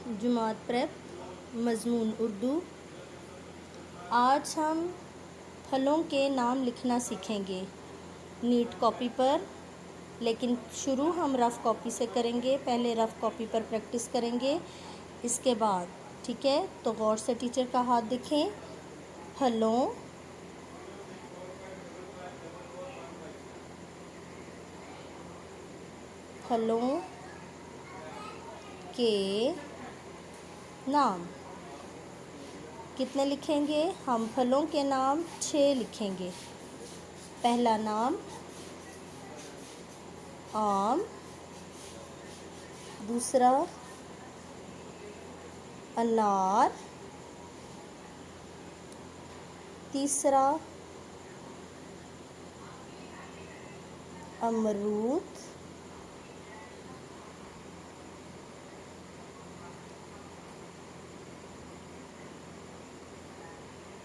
Jamaat prep मज़मून Urdu. आज हम फलों के नाम लिखना सीखेंगे नीट कॉपी पर, लेकिन शुरू हम रफ़ कॉपी से करेंगे। पहले रफ़ कॉपी पर प्रैक्टिस करेंगे, इसके बाद ठीक है। तो गौर से टीचर का हाथ देखें। फलों के नाम कितने लिखेंगे हम? फलों के नाम 6 लिखेंगे। पहला नाम आम, दूसरा अनार, तीसरा अमरूद,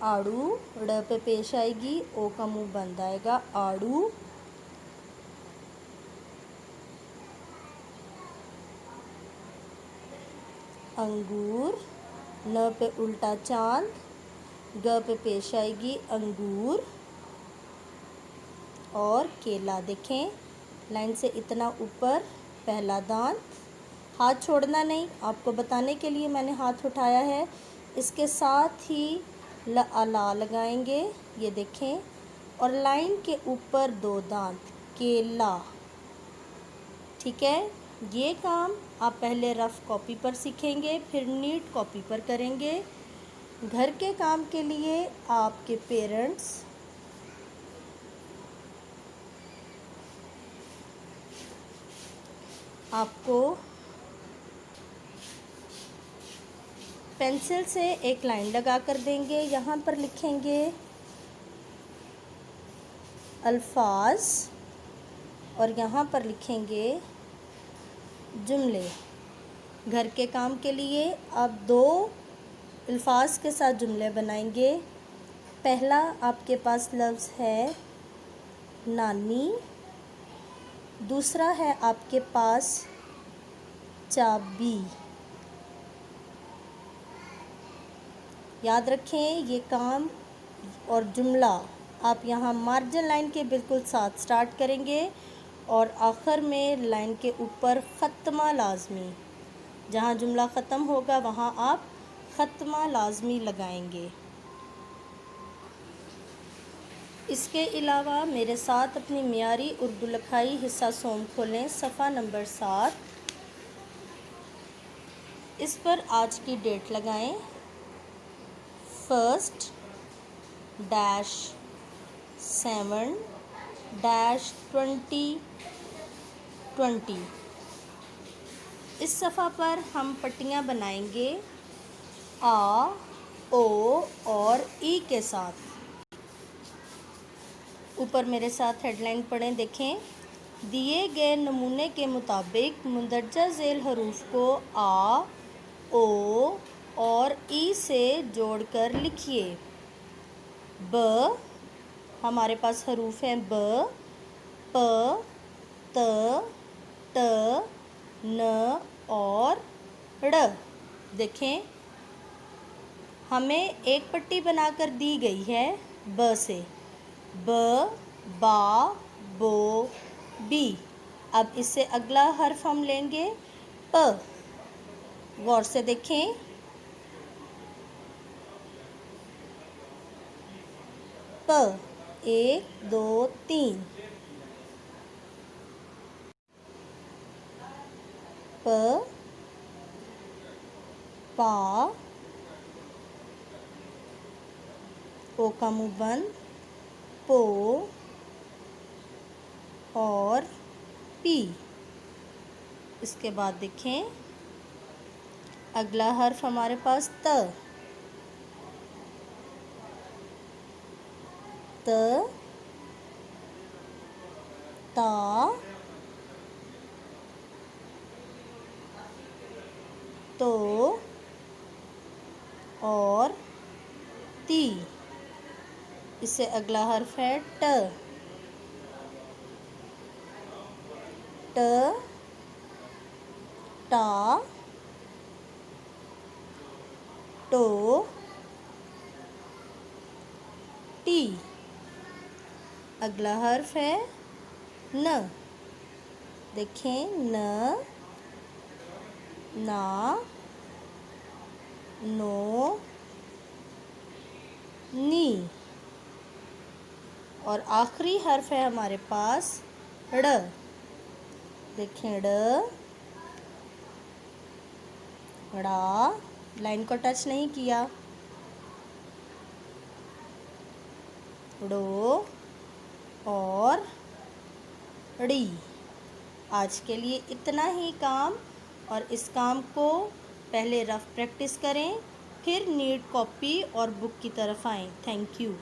आड़ू, ड़ पे पेश आएगी, ओ का मुंह बंद आएगा, आड़ू। अंगूर, न पे उल्टा चांद, ग पे पेश आएगी, अंगूर। और केला, देखें लाइन से इतना ऊपर पहला दांत। हाथ छोड़ना नहीं, आपको बताने के लिए मैंने हाथ उठाया है। इसके साथ ही ला लगाएंगे, ये देखें, और लाइन के ऊपर 2 दांत, केला। ठीक है, ये काम आप पहले रफ़ कॉपी पर सीखेंगे, फिर नीट कॉपी पर करेंगे। घर के काम के लिए आपके पेरेंट्स आपको पेंसिल से एक लाइन लगा कर देंगे। यहाँ पर लिखेंगे अल्फाज और यहाँ पर लिखेंगे जुमले। घर के काम के लिए आप 2 अल्फाज के साथ जुमले बनाएंगे। पहला आपके पास लफ्ज़ है नानी, दूसरा है आपके पास चाबी। याद रखें, ये काम और जुमला आप यहाँ मार्जिन लाइन के बिल्कुल साथ स्टार्ट करेंगे और आखिर में लाइन के ऊपर ख़त्मा लाजमी, जहाँ जुमला ख़त्म होगा वहाँ आप ख़त्मा लाजमी लगाएंगे। इसके अलावा मेरे साथ अपनी मियारी उर्दू लिखाई हिस्सा सोम खोलें, सफ़ा नंबर 7। इस पर आज की डेट लगाएं, 1/7-2020। इस सफ़ा पर हम पट्टियाँ बनाएंगे आ, ओ और ई के साथ। ऊपर मेरे साथ हेडलाइन पढ़ें, देखें। दिए गए नमूने के मुताबिक मुंदरजा झेल हरूफ को आ, ओ और ई से जोड़कर लिखिए। ब, हमारे पास हरूफ हैं ब, प, त, ट, न और ड़। देखें, हमें एक पट्टी बनाकर दी गई है ब से, ब, बा, बो, बी। अब इससे अगला हर्फ हम लेंगे प। गौर से देखें, प, 1 2 3, प, पा, ओ का मुंह बंद, पो और पी। इसके बाद देखें, अगला हर्फ हमारे पास त, त, ता, तो और ती। इससे अगला हर्फ है ट, ट, टा, टो, टी। अगला हर्फ है न। देखें, न, ना, नो, नी। और आखिरी हर्फ है हमारे पास ड़। देखें, ड़, ड़ा। लाइन को टच नहीं किया। ड़ो और ड़ी। आज के लिए इतना ही काम, और इस काम को पहले रफ प्रैक्टिस करें, फिर नीट कॉपी और बुक की तरफ आएं। Thank you.